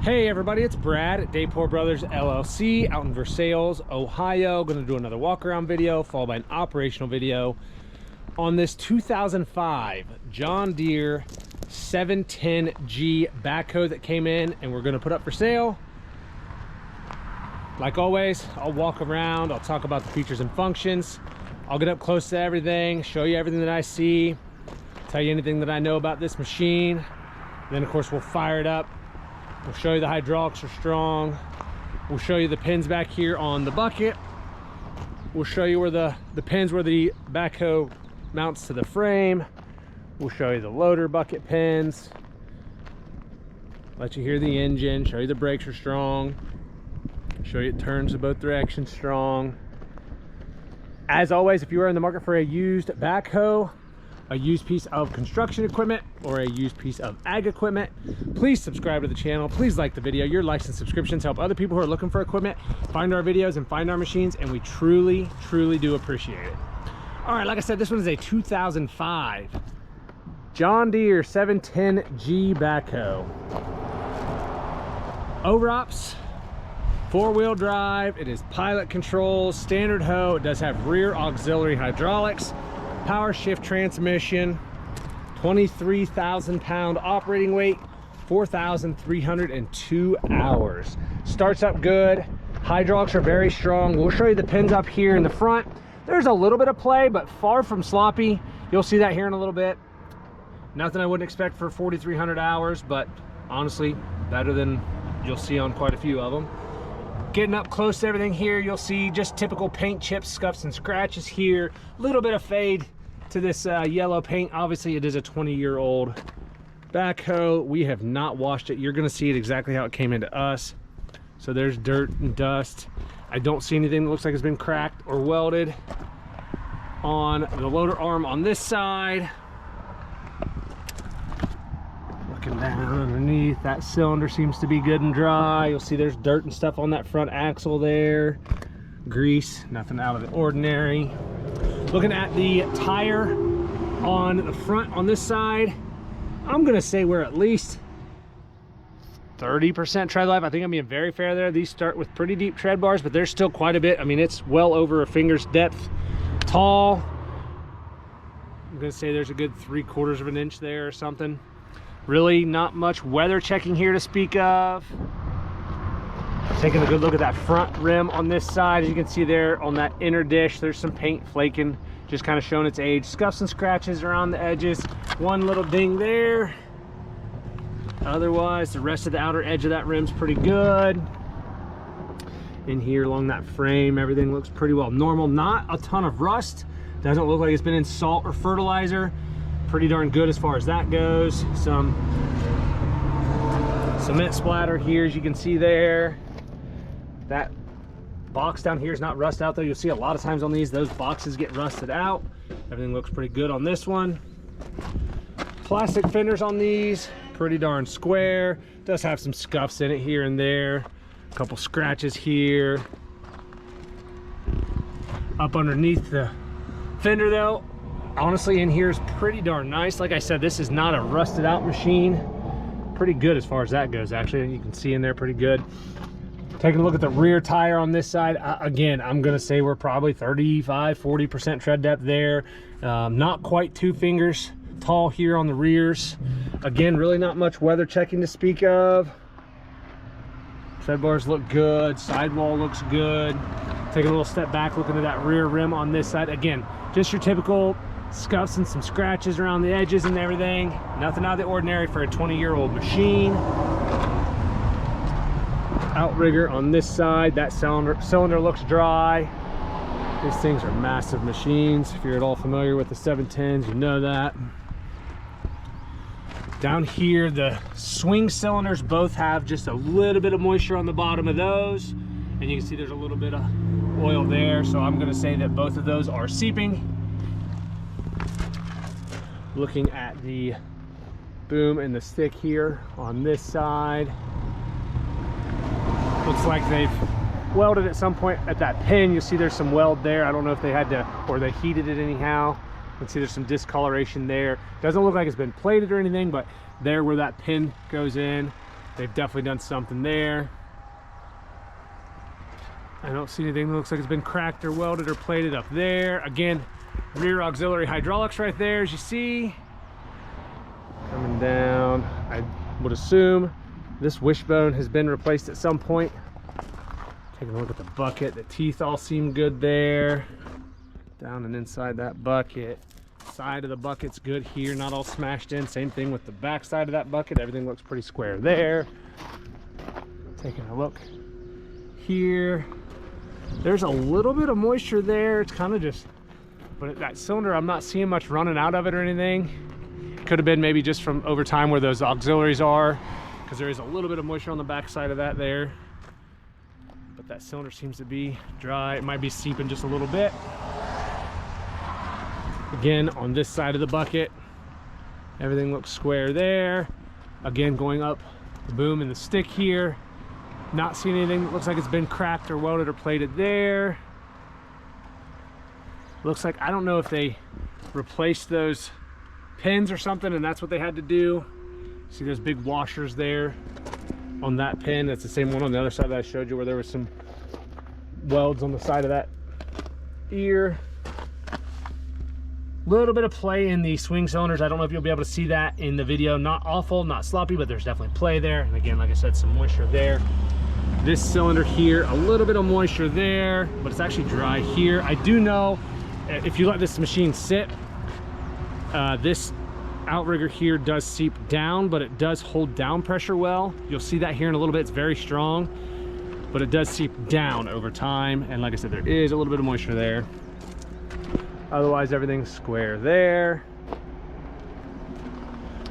Hey everybody, it's Brad at Dayport Brothers LLC out in Versailles, Ohio. Going to do another walk around video followed by an operational video on this 2005 John Deere 710G backhoe that came in and we're going to put up for sale. Like always, I'll walk around, I'll talk about the features and functions, I'll get up close to everything, show you everything that I see, tell you anything that I know about this machine. Then of course we'll fire it up. We'll show you the hydraulics are strong. We'll show you the pins back here on the bucket. We'll show you where the pins where the backhoe mounts to the frame. We'll show you the loader bucket pins. Let you hear the engine, show you the brakes are strong. Show you it turns in both directions strong. As always, if you are in the market for a used backhoe, a used piece of construction equipment, or a used piece of ag equipment, please subscribe to the channel. Please like the video. Your likes and subscriptions help other people who are looking for equipment find our videos and find our machines, and we truly do appreciate it. All right, like I said, this one is a 2005 John Deere 710G backhoe. OROPS, four-wheel drive. It is pilot controls, standard hoe. It does have rear auxiliary hydraulics, Powershift transmission, 23,000 pound operating weight, 4,302 hours. Starts up good. Hydraulics are very strong. We'll show you the pins up here in the front. There's a little bit of play, but far from sloppy. You'll see that here in a little bit. Nothing I wouldn't expect for 4,300 hours, but honestly, better than you'll see on quite a few of them. Getting up close to everything here, you'll see just typical paint chips, scuffs, and scratches here. A little bit of fade to this yellow paint. Obviously, it is a 20-year-old backhoe. We have not washed it. You're going to see it exactly how it came into us. So there's dirt and dust. I don't see anything that looks like it's been cracked or welded on the loader arm on this side. Looking down underneath, that cylinder seems to be good and dry. You'll see there's dirt and stuff on that front axle there. Grease, nothing out of the ordinary. Looking at the tire on the front on this side, I'm gonna say we're at least 30% tread life. I think I'm being very fair there. These start with pretty deep tread bars, but there's still quite a bit. I mean, it's well over a finger's depth tall. I'm gonna say there's a good 3/4 of an inch there or something. Really not much weather checking here to speak of. Taking a good look at that front rim on this side. As you can see there on that inner dish, there's some paint flaking, just kind of showing its age. Scuffs and scratches around the edges. One little ding there. Otherwise, the rest of the outer edge of that rim's pretty good. In here along that frame, everything looks pretty well normal. Not a ton of rust. Doesn't look like it's been in salt or fertilizer. Pretty darn good as far as that goes. Some cement splatter here, as you can see there. That box down here is not rust out though. You'll see a lot of times on these, those boxes get rusted out. Everything looks pretty good on this one. Plastic fenders on these, pretty darn square. Does have some scuffs in it here and there. A couple scratches here. Up underneath the fender though, honestly in here is pretty darn nice. Like I said, this is not a rusted out machine. Pretty good as far as that goes, actually. You can see in there pretty good. Taking a look at the rear tire on this side, again, I'm gonna say we're probably 35–40% tread depth there. Not quite 2 fingers tall here on the rears. Again, really not much weather checking to speak of. Tread bars look good, sidewall looks good. Taking a little step back, looking at that rear rim on this side. Again, just your typical scuffs and some scratches around the edges and everything. Nothing out of the ordinary for a 20-year-old machine. Outrigger on this side, that cylinder looks dry. These things are massive machines. If you're at all familiar with the 710s, you know that. Down here, the swing cylinders both have just a little bit of moisture on the bottom of those, and you can see there's a little bit of oil there, so I'm going to say that both of those are seeping. Looking at the boom and the stick here on this side, looks like they've welded at some point at that pin. You'll see there's some weld there. I don't know if they had to, or they heated it anyhow. You can see there's some discoloration there. Doesn't look like it's been plated or anything, but there where that pin goes in, They've definitely done something there. I don't see anything that looks like it's been cracked or welded or plated up there. Again, rear auxiliary hydraulics right there, as you see. Coming down, I would assume this wishbone has been replaced at some point. Taking a look at the bucket, the teeth all seem good there. Down and inside that bucket. Side of the bucket's good here, not all smashed in. Same thing with the back side of that bucket. Everything looks pretty square there. Taking a look here. There's a little bit of moisture there. It's kind of just, but that cylinder, I'm not seeing much running out of it or anything. Could have been maybe just from over time where those auxiliaries are, because there is a little bit of moisture on the back side of that there. But that cylinder seems to be dry. It might be seeping just a little bit. Again, on this side of the bucket, everything looks square there. Again, going up the boom and the stick here. Not seeing anything that looks like it's been cracked or welded or plated there. Looks like, I don't know if they replaced those pins or something and that's what they had to do. See those big washers there on that pin? That's the same one on the other side that I showed you, where there was some welds on the side of that ear. Little bit of play in the swing cylinders. I don't know if you'll be able to see that in the video. Not awful, not sloppy, but there's definitely play there. And again, like I said, some moisture there. This cylinder here, a little bit of moisture there, but it's actually dry here. I do know if you let this machine sit, this outrigger here does seep down, but it does hold down pressure well. You'll see that here in a little bit. It's very strong, but it does seep down over time. And like I said, there is a little bit of moisture there. Otherwise, everything's square there.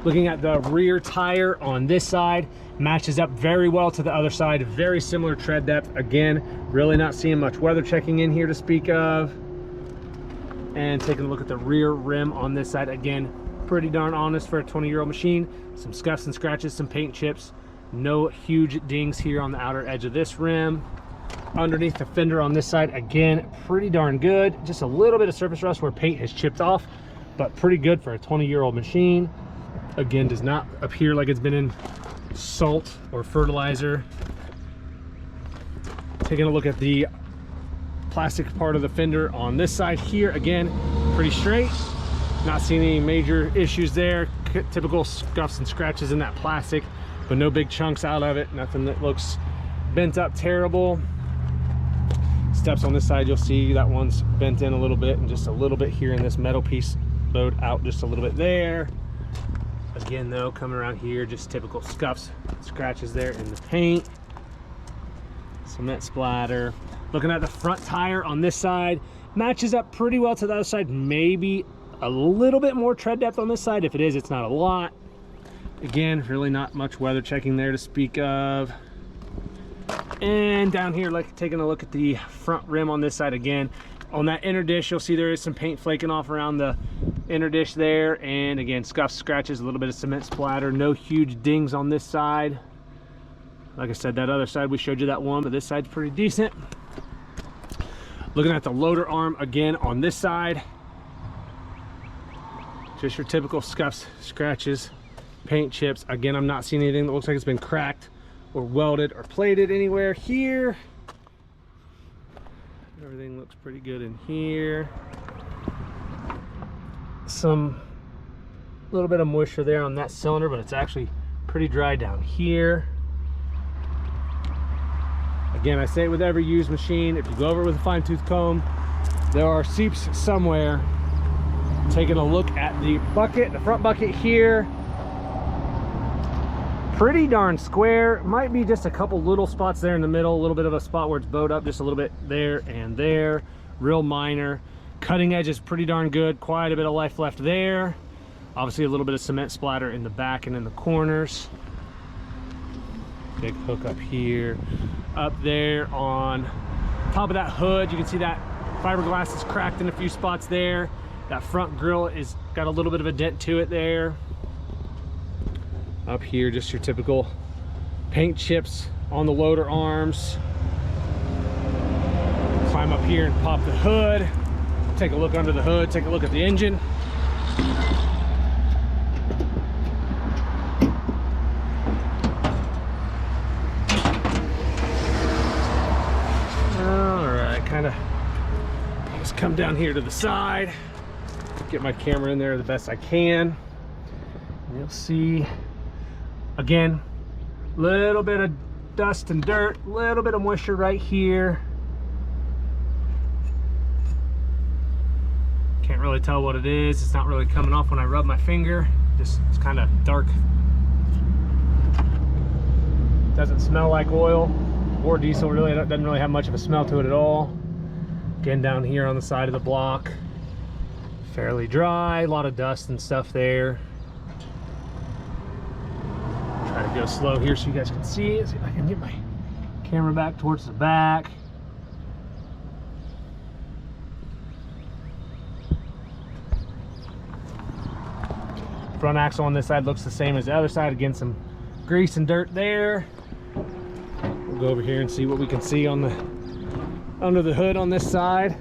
Looking at the rear tire on this side, matches up very well to the other side. Very similar tread depth. Again, really not seeing much weather checking in here to speak of. And taking a look at the rear rim on this side. Again, pretty darn honest for a 20-year-old machine. Some scuffs and scratches, some paint chips. No huge dings here on the outer edge of this rim. Underneath the fender on this side, again, pretty darn good. Just a little bit of surface rust where paint has chipped off, but pretty good for a 20-year-old machine. Again, does not appear like it's been in salt or fertilizer. Taking a look at the plastic part of the fender on this side here, again, pretty straight. Not seeing any major issues there. Typical scuffs and scratches in that plastic, but no big chunks out of it. Nothing that looks bent up terrible. Steps on this side, you'll see that one's bent in a little bit, and just a little bit here in this metal piece bowed out just a little bit there. Again though, coming around here, just typical scuffs, scratches there in the paint. Cement splatter. Looking at the front tire on this side, matches up pretty well to the other side. Maybe a little bit more tread depth on this side. If it is, it's not a lot. Again, really not much weather checking there to speak of. And down here, like taking a look at the front rim on this side again. On that inner dish, you'll see there is some paint flaking off around the inner dish there. And again, scuffs, scratches, a little bit of cement splatter. No huge dings on this side. Like I said, that other side, we showed you that one, but this side's pretty decent. Looking at the loader arm again on this side. Just your typical scuffs, scratches, paint chips. Again, I'm not seeing anything that looks like it's been cracked or welded or plated anywhere here. Everything looks pretty good in here. Some little bit of moisture there on that cylinder, but it's actually pretty dry down here. Again, I say it with every used machine, if you go over it with a fine-tooth comb, there are seeps somewhere. Taking a look at the bucket, the front bucket here. Pretty darn square. Might be just a couple little spots there in the middle, a little bit of a spot where it's bowed up just a little bit there and there. Real minor. Cutting edge is pretty darn good. Quite a bit of life left there. Obviously a little bit of cement splatter in the back and in the corners. Big hook up here. Up there on top of that hood, you can see that fiberglass is cracked in a few spots there. That front grille is got a little bit of a dent to it there. Up here, just your typical paint chips on the loader arms. Climb up here and pop the hood. Take a look under the hood, take a look at the engine. kind of just come down here to the side, get my camera in there the best I can. And you'll see, again, a little bit of dust and dirt, a little bit of moisture right here. Can't really tell what it is. It's not really coming off when I rub my finger. Just, it's kind of dark. Doesn't smell like oil or diesel. Really doesn't really have much of a smell to it at all. Again, down here on the side of the block, fairly dry, a lot of dust and stuff there. Try to go slow here so you guys can see it. See if I can get my camera back towards the back. Front axle on this side looks the same as the other side. Again, some grease and dirt there. We'll go over here and see what we can see on the under the hood on this side.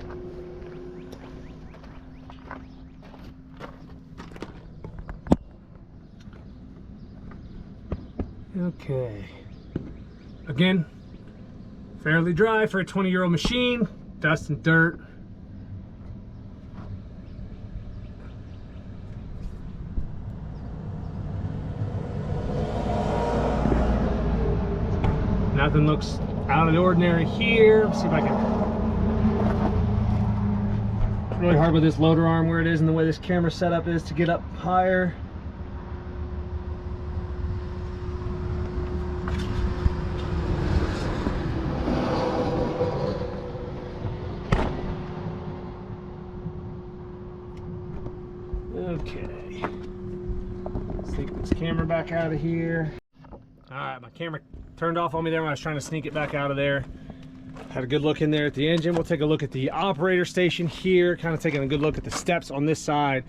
Okay. Again, fairly dry for a 20-year-old machine. Dust and dirt. Nothing looks out of the ordinary here. Let's see if I can. It's really hard with this loader arm where it is and the way this camera setup is to get up higher. Okay. Let's take this camera back out of here. All right, my camera turned off on me there when I was trying to sneak it back out of there. Had a good look in there at the engine. We'll take a look at the operator station here, kind of taking a good look at the steps on this side.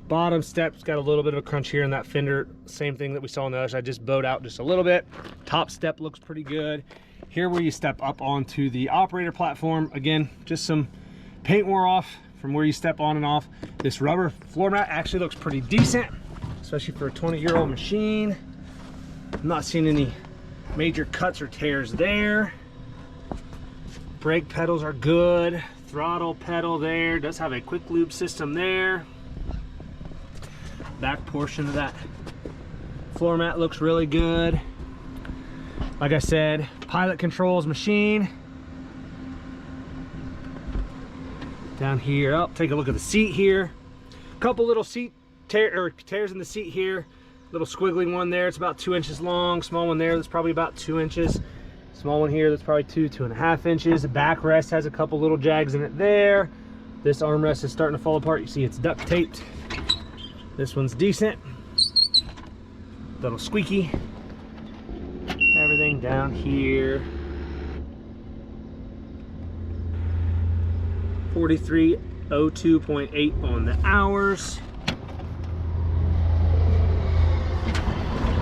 Bottom step's got a little bit of a crunch here in that fender. Same thing that we saw on the other side, just bowed out just a little bit. Top step looks pretty good. Here where you step up onto the operator platform, again, just some paint wore off from where you step on and off. This rubber floor mat actually looks pretty decent, especially for a 20-year-old machine. I'm not seeing any major cuts or tears there. Brake pedals are good. Throttle pedal there. Does have a quick lube system there. Back portion of that floor mat looks really good. Like I said, pilot controls machine. Down here, oh, take a look at the seat here. Couple little seat tears in the seat here. Little squiggly one there, it's about 2 inches long. Small one there that's probably about 2 inches. Small one here that's probably 2.5 inches. The backrest has a couple little jags in it there. This armrest is starting to fall apart. You see it's duct taped. This one's decent. Little squeaky. Everything down here. 4302.8 on the hours.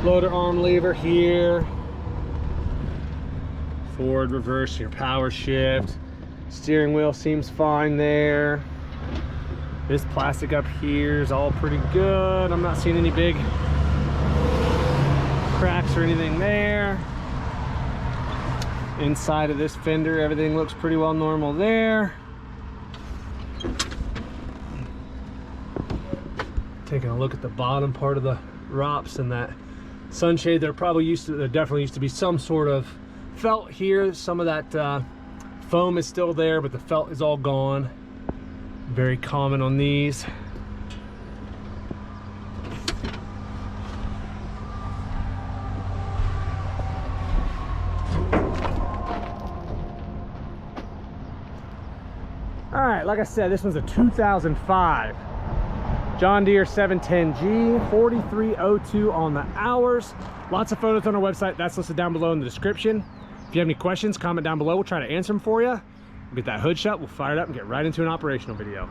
Loader arm lever here. Forward, reverse, your power shift. Steering wheel seems fine there. This plastic up here is all pretty good. I'm not seeing any big cracks or anything there. Inside of this fender, everything looks pretty well normal there. Taking a look at the bottom part of the ROPS and that sunshade. There definitely used to be some sort of felt here. Some of that foam is still there, but the felt is all gone. Very common on these. All right, like I said, this one's a 2005 John Deere 710G, 4302 on the hours. Lots of photos on our website. That's listed down below in the description. If you have any questions, comment down below. We'll try to answer them for you. We'll get that hood shut, we'll fire it up and get right into an operational video.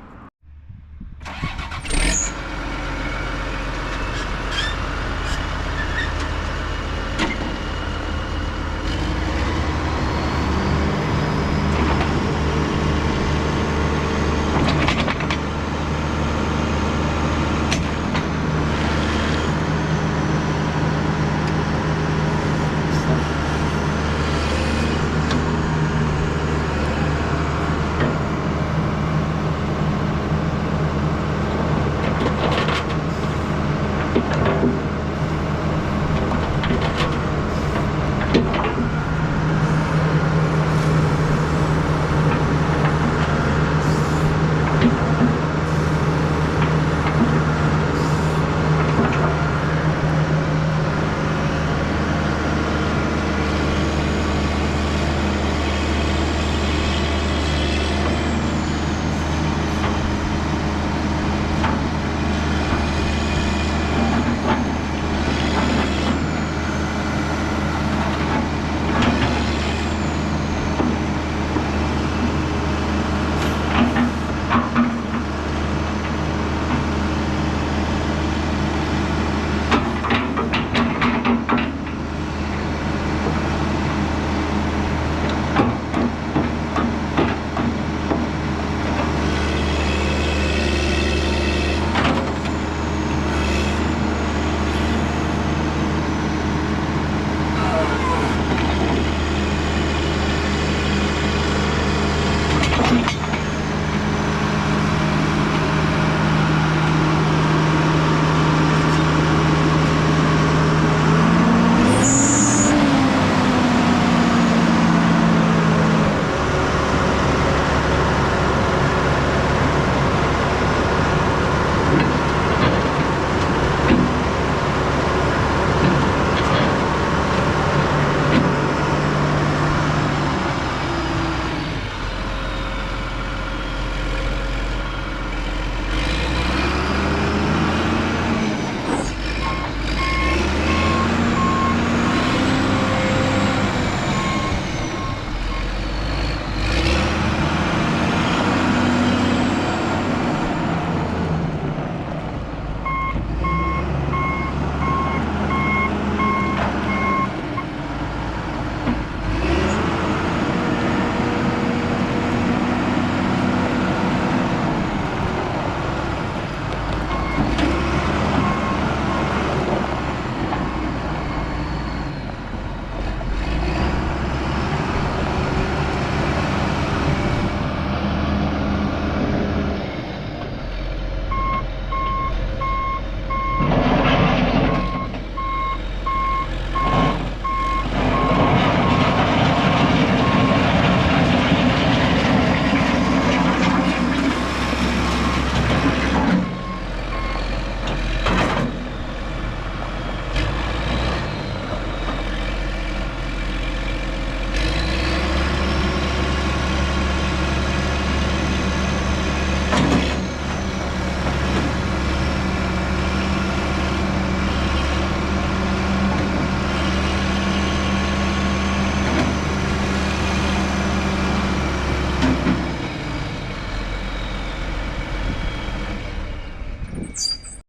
it.